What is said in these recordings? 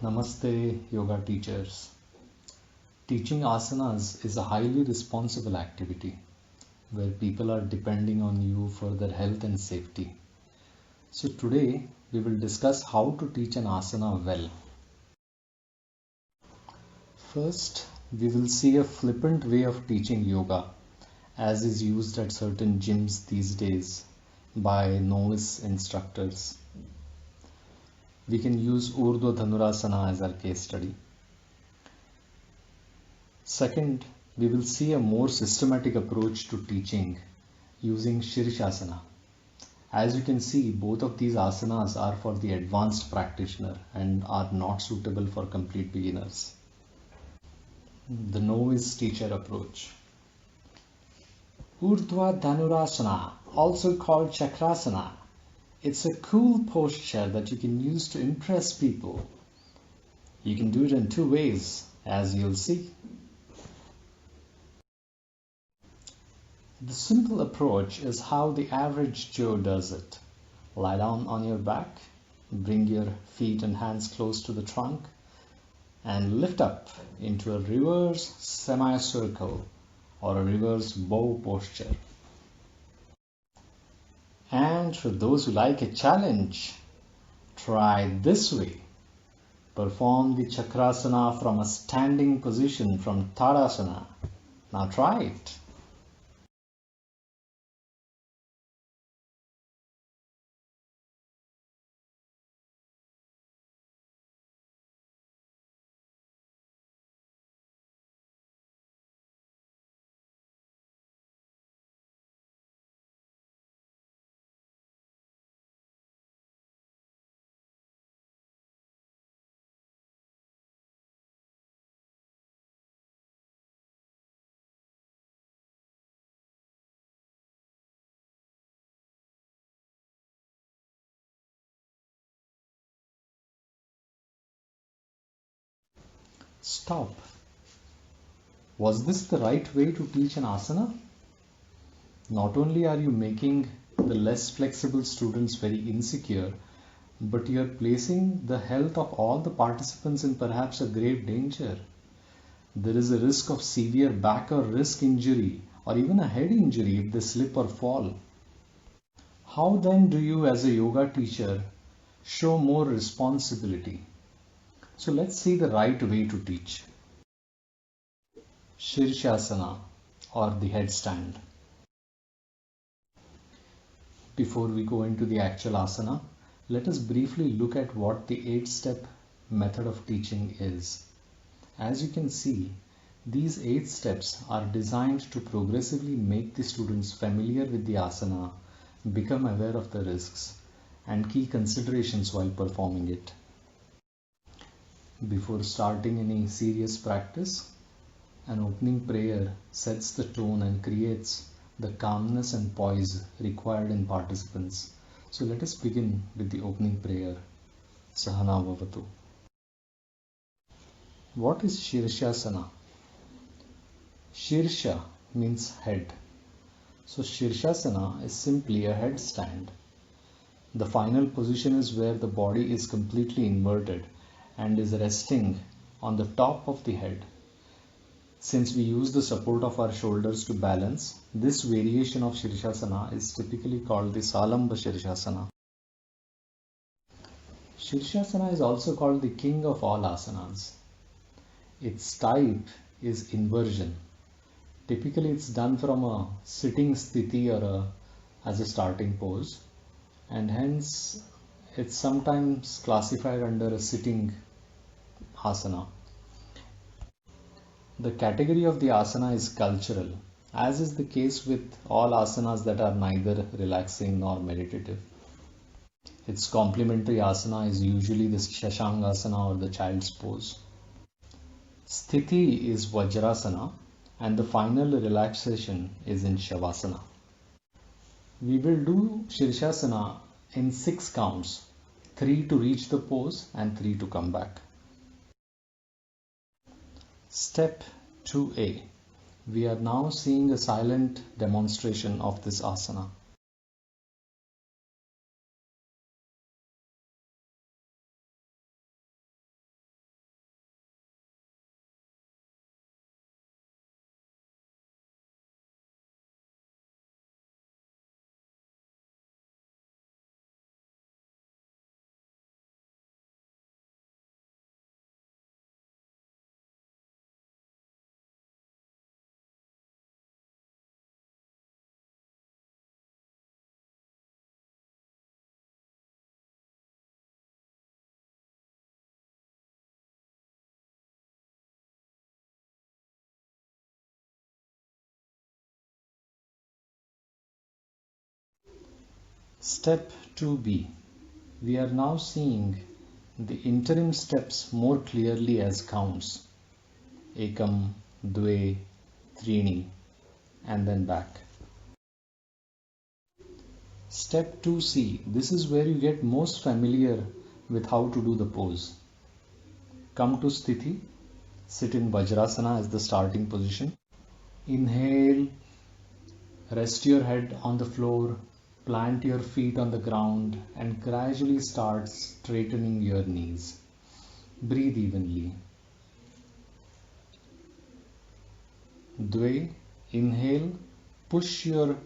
Namaste, yoga teachers. Teaching asanas is a highly responsible activity where people are depending on you for their health and safety. So, today we will discuss how to teach an asana well. First, we will see a flippant way of teaching yoga, as is used at certain gyms these days by novice instructors. We can use Urdhva Dhanurasana as our case study. Second, we will see a more systematic approach to teaching using Shirshasana. As you can see, both of these asanas are for the advanced practitioner and are not suitable for complete beginners. The novice teacher approach. Urdhva Dhanurasana, also called Chakrasana. It's a cool posture that you can use to impress people. You can do it in two ways, as you'll see. The simple approach is how the average Joe does it. Lie down on your back, bring your feet and hands close to the trunk, and lift up into a reverse semicircle or a reverse bow posture. And for those who like a challenge, try this way. Perform the Chakrasana from a standing position from Tadasana. Now try it. Stop. Was this the right way to teach an asana? Not only are you making the less flexible students very insecure, but you are placing the health of all the participants in perhaps a grave danger. There is a risk of severe back or wrist injury or even a head injury if they slip or fall. How then do you, as a yoga teacher, show more responsibility? So let's see the right way to teach. Shirshasana or the headstand. Before we go into the actual asana, let us briefly look at what the 8-step method of teaching is. As you can see, these 8 steps are designed to progressively make the students familiar with the asana, become aware of the risks, and key considerations while performing it. Before starting any serious practice, an opening prayer sets the tone and creates the calmness and poise required in participants. So let us begin with the opening prayer, Sahana Bhavatu. What is Shirshasana? Shirsha means head. So Shirshasana is simply a headstand. The final position is where the body is completely inverted and is resting on the top of the head. Since we use the support of our shoulders to balance, this variation of Shirshasana is typically called the Salamba Shirshasana. Shirshasana is also called the king of all asanas. Its type is inversion. Typically it's done from a sitting sthiti or as a starting pose, and hence it's sometimes classified under a sitting asana. The category of the asana is cultural, as is the case with all asanas that are neither relaxing nor meditative. Its complementary asana is usually the Shashangasana or the child's pose. Sthiti is Vajrasana, and the final relaxation is in Shavasana. We will do Shirshasana in 6 counts, 3 to reach the pose and 3 to come back. Step 2A. We are now seeing a silent demonstration of this asana. Step 2b. We are now seeing the interim steps more clearly as counts. Ekam, Dve, Trini, and then back. Step 2c. This is where you get most familiar with how to do the pose. Come to Sthiti. Sit in Vajrasana as the starting position. Inhale. Rest your head on the floor. Plant your feet on the ground and gradually start straightening your knees. Breathe evenly. Dve. Inhale. Push your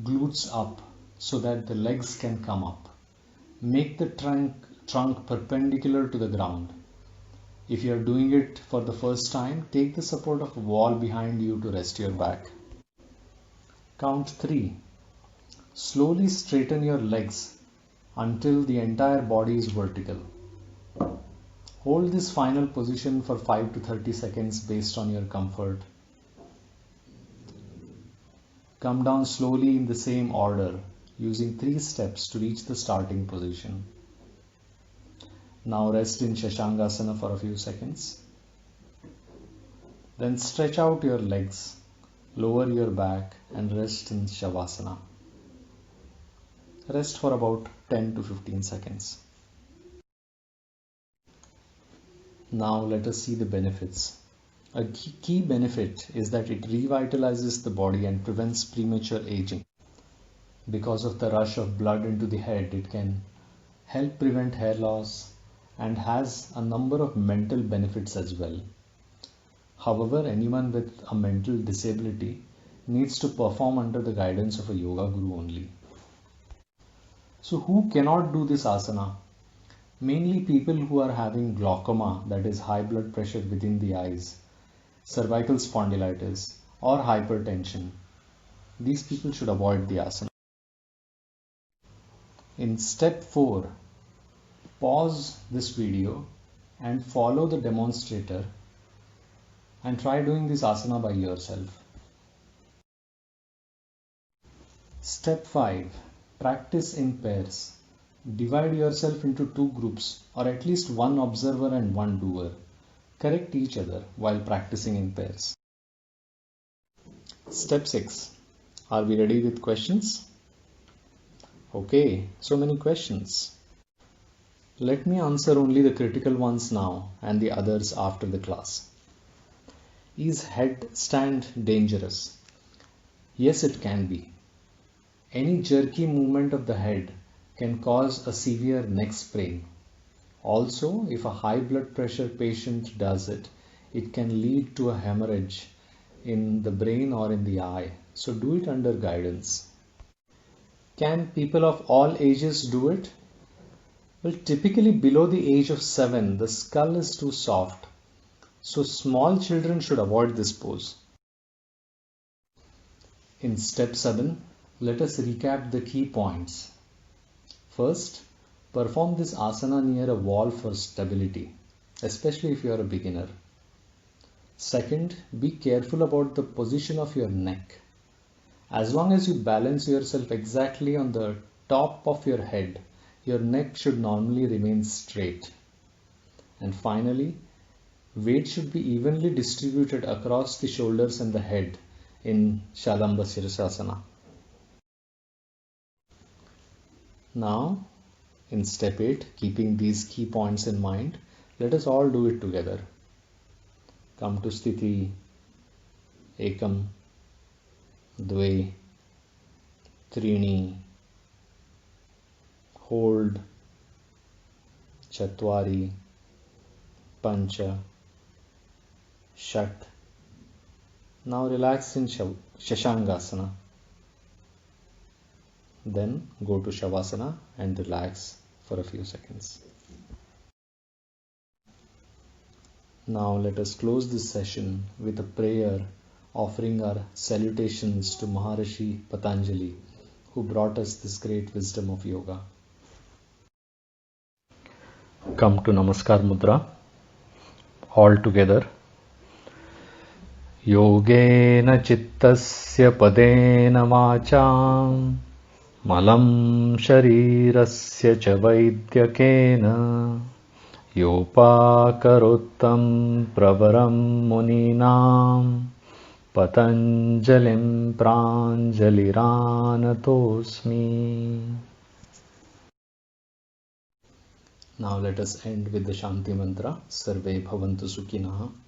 glutes up so that the legs can come up. Make the trunk perpendicular to the ground. If you are doing it for the first time, take the support of a wall behind you to rest your back. Count 3. Slowly straighten your legs until the entire body is vertical. Hold this final position for 5 to 30 seconds based on your comfort. Come down slowly in the same order, using 3 steps to reach the starting position. Now rest in Shashangasana for a few seconds. Then stretch out your legs, lower your back and rest in Shavasana. Rest for about 10 to 15 seconds. Now let us see the benefits. A key benefit is that it revitalizes the body and prevents premature aging. Because of the rush of blood into the head, it can help prevent hair loss and has a number of mental benefits as well. However, anyone with a mental disability needs to perform under the guidance of a yoga guru only. So who cannot do this asana? Mainly people who are having glaucoma, that is high blood pressure within the eyes, cervical spondylitis or hypertension. These people should avoid the asana. In step 4, pause this video and follow the demonstrator and try doing this asana by yourself. Step 5. Practice in pairs. Divide yourself into 2 groups or at least one observer and one doer. Correct each other while practicing in pairs. Step 6. Are we ready with questions? Okay, so many questions. Let me answer only the critical ones now and the others after the class. Is headstand dangerous? Yes, it can be. Any jerky movement of the head can cause a severe neck sprain. Also, if a high blood pressure patient does it, it can lead to a hemorrhage in the brain or in the eye. So do it under guidance. Can people of all ages do it? Well, typically below the age of 7, the skull is too soft. So small children should avoid this pose. In step 7, let us recap the key points. First, perform this asana near a wall for stability, especially if you are a beginner. Second, be careful about the position of your neck. As long as you balance yourself exactly on the top of your head, your neck should normally remain straight. And finally, weight should be evenly distributed across the shoulders and the head in Shalamba Sirsasana. Now, in step 8, keeping these key points in mind, let us all do it together. Come to Sthiti, Ekam, Dve, Trini, hold, Chatwari, Pancha, Shat. Now relax in Shashangasana. Then go to Shavasana and relax for a few seconds. Now let us close this session with a prayer offering our salutations to Maharishi Patanjali, who brought us this great wisdom of yoga. Come to Namaskar Mudra, all together. Yogena chittasya padena vacham मलं शरीरस्य च वैद्यकेन योपाकरोत्तं प्रवरं मुनीनां पतञ्जलिं प्राञ्जलिरानतोऽस्मि. Now let us end with the Shanti Mantra. Sarve Bhavantu Sukhinah.